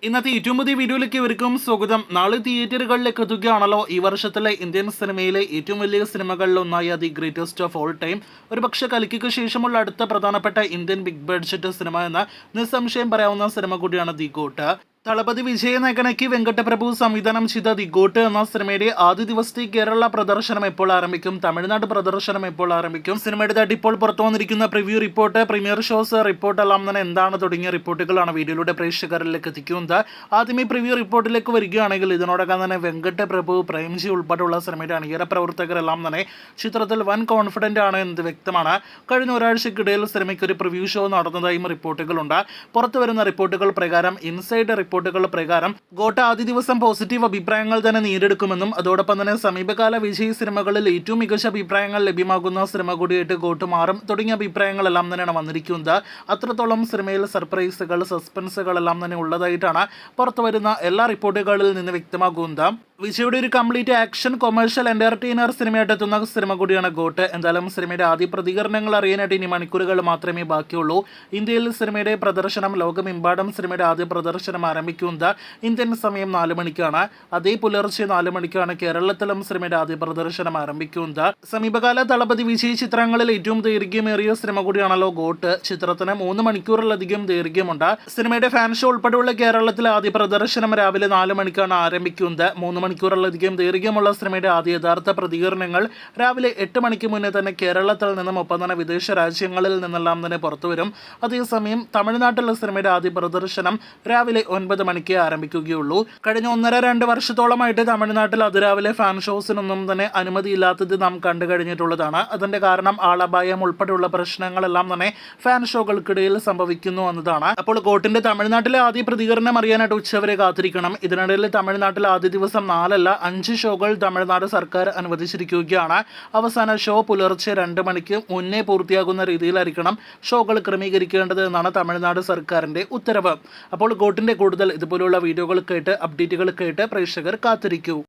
ഇന്നത്തെ ഏറ്റവും പുതിയ വീഡിയോയിലേക്ക് ഇവർക്കും സ്വാഗതം. നാളെ തിയേറ്ററുകളിലേക്ക് എത്തുകയാണല്ലോ ഈ വർഷത്തിലെ ഇന്ത്യൻ സിനിമയിലെ ഏറ്റവും വലിയ സിനിമകളിലൊന്നായ the greatest of all time. ഒരു പക്ഷേ കൽക്കിക്ക് ശേഷമുള്ള അടുത്ത പ്രധാനപ്പെട്ട ഇന്ത്യൻ ബിഗ് ബഡ്ജറ്റ് സിനിമ എന്ന നിസ്സംശയം പറയാവുന്ന സിനിമ കൂടിയാണ് ദി ഗോട്ട്. തളപതി വിജയ നായകനാക്കി വെങ്കട്ടപ്രഭു സംവിധാനം ചെയ്ത ദി ഗോട്ട് എന്ന സിനിമയുടെ ആദ്യ ദിവസത്തെ കേരള പ്രദർശനം എപ്പോൾ ആരംഭിക്കും, തമിഴ്നാട് പ്രദർശനം എപ്പോൾ ആരംഭിക്കും, സിനിമയുടെ ഇപ്പോൾ പുറത്തു വന്നിരിക്കുന്ന preview report, premier shows report എല്ലാം തന്നെ എന്താണ് തുടങ്ങിയ റിപ്പോർട്ടുകളാണ് വീഡിയോയിലൂടെ പ്രേക്ഷകരിലേക്ക് എത്തിക്കുന്നത്. ആദ്യമേ പ്രിവ്യൂ റിപ്പോർട്ടിലേക്ക് വരികയാണെങ്കിൽ ഇതിനോടകം തന്നെ വെങ്കട്ടപ്രഭു, പ്രേംജി ഉൾപ്പെടെയുള്ള സിനിമയുടെ അണിയറ പ്രവർത്തകരെല്ലാം തന്നെ ചിത്രത്തിൽ വൻ കോൺഫിഡന്റ് ആണ് എന്ന് വ്യക്തമാണ്. കഴിഞ്ഞ ഒരാഴ്ചക്കിടയിൽ സിനിമയ്ക്ക് ഒരു പ്രിവ്യൂ ഷോ നടന്നതായും റിപ്പോർട്ടുകളുണ്ട്. പുറത്തു വരുന്ന റിപ്പോർട്ടുകൾ പ്രകാരം, ഇൻസൈഡ് റിപ്പോർട്ടുകൾ പ്രകാരം ഗോട്ട് ആദ്യ ദിവസം പോസിറ്റീവ് അഭിപ്രായങ്ങൾ തന്നെ നേടിയെടുക്കുമെന്നും അതോടൊപ്പം തന്നെ സമീപകാല വിജയ് സിനിമകളിൽ ഏറ്റവും മികച്ച അഭിപ്രായങ്ങൾ ലഭ്യമാകുന്ന സിനിമ കൂടിയായിട്ട് ഗോട്ട് മാറും തുടങ്ങിയ അഭിപ്രായങ്ങളെല്ലാം തന്നെയാണ് വന്നിരിക്കുന്നത്. അത്രത്തോളം സിനിമയിൽ സർപ്രൈസുകൾ, സസ്പെൻസുകളെല്ലാം തന്നെ ഉള്ളതായിട്ടാണ് പുറത്തു വരുന്ന എല്ലാ റിപ്പോർട്ടുകളിൽ നിന്ന് വ്യക്തമാകുന്നത്. വിജയുടെ ഒരു കംപ്ലീറ്റ് ആക്ഷൻ കൊമേഴ്ഷ്യൽ എന്റർടൈനർ സിനിമയായിട്ട് എത്തുന്ന സിനിമ കൂടിയാണ് ഗോട്ട്. എന്തായാലും സിനിമയുടെ ആദ്യ പ്രതികരണങ്ങൾ അറിയാനായിട്ട് ഇനി മണിക്കൂറുകൾ മാത്രമേ ബാക്കിയുള്ളൂ. ഇന്ത്യയിൽ സിനിമയുടെ പ്രദർശനം, ലോകമെമ്പാടും സിനിമയുടെ ആദ്യ പ്രദർശനം ആരംഭിക്കുന്നത് ഇന്ത്യൻ സമയം 4 മണിക്കാണ്. അതേ പുലർച്ചെ 4 മണിക്കാണ് കേരളത്തിലും സിനിമയുടെ ആദ്യ പ്രദർശനം ആരംഭിക്കുന്നത്. സമീപകാല തളപതി വിജയ് ചിത്രങ്ങളിൽ ഏറ്റവും ദൈർഘ്യമേറിയ സിനിമ കൂടിയാണല്ലോ ഗോട്ട്. ചിത്രത്തിന് 3 മണിക്കൂറിലധികം ദൈർഘ്യമുണ്ട്. സിനിമയുടെ ഫാൻ ഷോ ഉൾപ്പെടെയുള്ള കേരളത്തിലെ ആദ്യ പ്രദർശനം രാവിലെ 4 മണിക്കാണ് ആരംഭിക്കുന്നത്. 3 മണിക്കൂറിലധികം ദൈർഘ്യമുള്ള സിനിമയുടെ ആദ്യ യഥാർത്ഥ പ്രതികരണങ്ങൾ രാവിലെ 8 മണിക്ക് മുന്നേ തന്നെ കേരളത്തിൽ നിന്നും ഒപ്പം തന്നെ വിദേശ രാജ്യങ്ങളിൽ നിന്നെല്ലാം തന്നെ പുറത്തുവരും. അതേസമയം തമിഴ്നാട്ടിലെ സിനിമയുടെ ആദ്യ പ്രദർശനം രാവിലെ 9 മണിക്ക് ആരംഭിക്കുകയുള്ളൂ. കഴിഞ്ഞ 1.5-2 വർഷത്തോളമായിട്ട് തമിഴ്നാട്ടിൽ അതിരാവിലെ ഫാൻ ഷോസിനൊന്നും തന്നെ അനുമതിയില്ലാത്തത് നാം കണ്ടു കഴിഞ്ഞിട്ടുള്ളതാണ്. അതിന്റെ കാരണം ആളപായം ഉൾപ്പെടെയുള്ള പ്രശ്നങ്ങളെല്ലാം തന്നെ ഫാൻ ഷോകൾക്കിടയിൽ സംഭവിക്കുന്നു എന്നതാണ്. അപ്പോൾ ഗോട്ടിന്റെ തമിഴ്നാട്ടിലെ ആദ്യ പ്രതികരണം അറിയാനായിട്ട് ഉച്ചവരെ കാത്തിരിക്കണം. ഇതിനിടയിൽ തമിഴ്നാട്ടിൽ ആദ്യ ദിവസം 4 അല്ല 5 ഷോകൾ തമിഴ്നാട് സർക്കാർ അനുവദിച്ചിരിക്കുകയാണ്. അവസാന ഷോ പുലർച്ചെ 2 മണിക്ക് മുന്നേ പൂർത്തിയാകുന്ന രീതിയിലായിരിക്കണം ഷോകൾ ക്രമീകരിക്കേണ്ടത് എന്നാണ് തമിഴ്നാട് സർക്കാരിന്റെ ഉത്തരവ്. അപ്പോൾ ഗോട്ടിന്റെ കൂടുതൽ ഇതുപോലുള്ള വീഡിയോകൾ കേട്ട്, അപ്ഡേറ്റുകൾ കേട്ട് പ്രേക്ഷകർ കാത്തിരിക്കൂ.